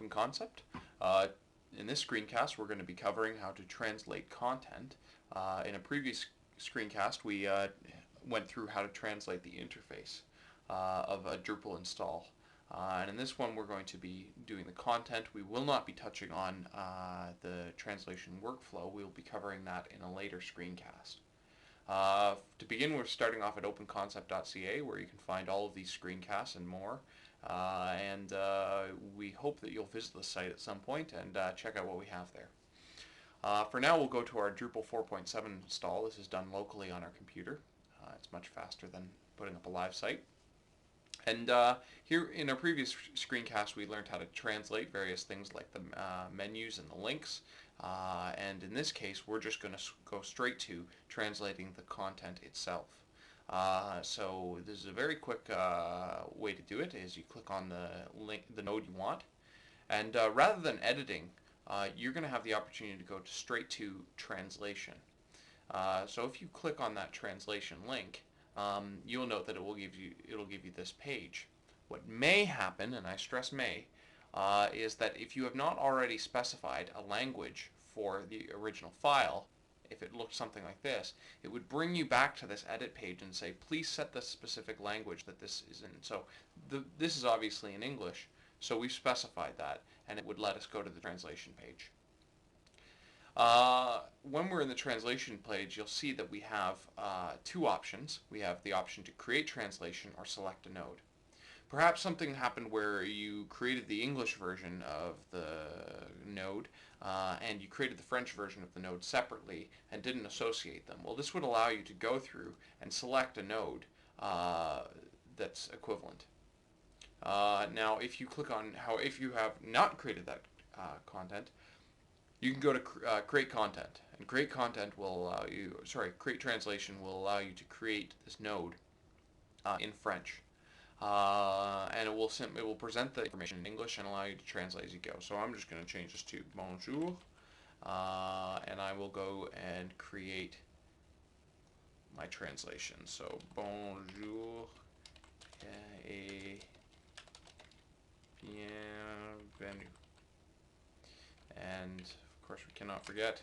Open Concept. In this screencast, we're going to be covering how to translate content. In a previous screencast, we went through how to translate the interface of a Drupal install. And in this one, we're going to be doing the content. We will not be touching on the translation workflow. We'll be covering that in a later screencast. To begin, we're starting off at openconcept.ca, where you can find all of these screencasts and more. We hope that you'll visit the site at some point and check out what we have there. For now, we'll go to our Drupal 4.7 install. This is done locally on our computer. It's much faster than putting up a live site. And here in our previous screencast, we learned how to translate various things like the menus and the links. And in this case, we're just going to go straight to translating the content itself. So this is a very quick way to do it. Is you click on the node you want, and rather than editing, you're going to have the opportunity to go straight to translation. So if you click on that translation link, you'll note that it'll give you this page. What may happen, and I stress may, is that if you have not already specified a language for the original file, if it looked something like this, it would bring you back to this edit page and say, please set the specific language that this is in. So this is obviously in English, so we've specified that, and it would let us go to the translation page. When we're in the translation page, you'll see that we have two options. We have the option to create translation or select a node. Perhaps something happened where you created the English version of the node and you created the French version of the node separately and didn't associate them. Well, this would allow you to go through and select a node that's equivalent. Now, if you click on if you have not created that content, you can go to create content, and create content will allow you, create translation will allow you to create this node in French. And it will present the information in English and allow you to translate as you go. So I'm just going to change this to bonjour, and I will go and create my translation. So bonjour et bienvenue. And of course we cannot forget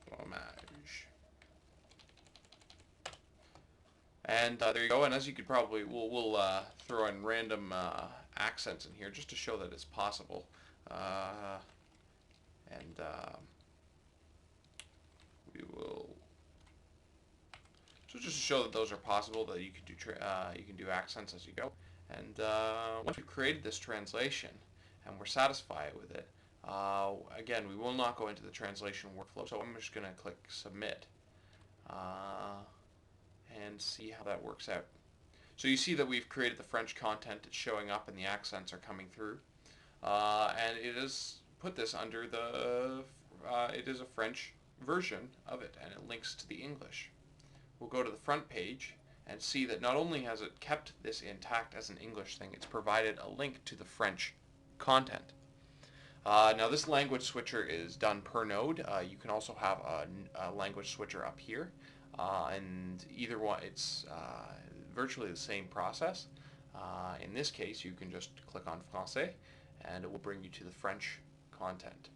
fromage. And there you go. And as you could probably, we'll throw in random accents in here just to show that it's possible. We will, so just to show that those are possible, that you can do accents as you go. And once we've created this translation and we're satisfied with it, again, we will not go into the translation workflow. So I'm just going to click submit. And see how that works out. So you see that we've created the French content, it's showing up and the accents are coming through. And it is put this under the, it is a French version of it, and it links to the English. We'll go to the front page and see that not only has it kept this intact as an English thing, it's provided a link to the French content. Now this language switcher is done per node. You can also have a language switcher up here. And either one, it's virtually the same process. In this case, you can just click on Français, and it will bring you to the French content.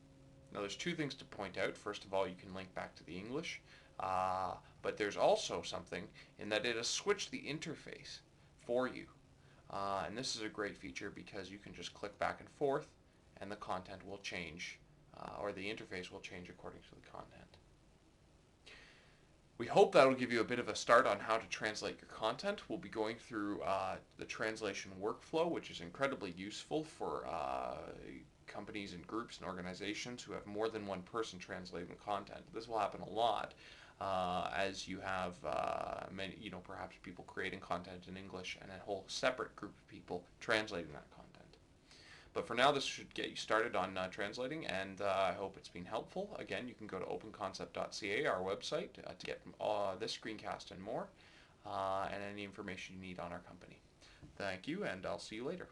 Now, there's two things to point out. First of all, you can link back to the English, but there's also something in that it has switched the interface for you. And this is a great feature because you can just click back and forth, and the content will change, or the interface will change according to the content. We hope that will give you a bit of a start on how to translate your content. We'll be going through the translation workflow, which is incredibly useful for companies and groups and organizations who have more than one person translating the content. This will happen a lot as you have many, perhaps people creating content in English and a whole separate group of people translating that content. But for now, this should get you started on translating, and I hope it's been helpful. Again, you can go to openconcept.ca, our website, to get this screencast and more, and any information you need on our company. Thank you, and I'll see you later.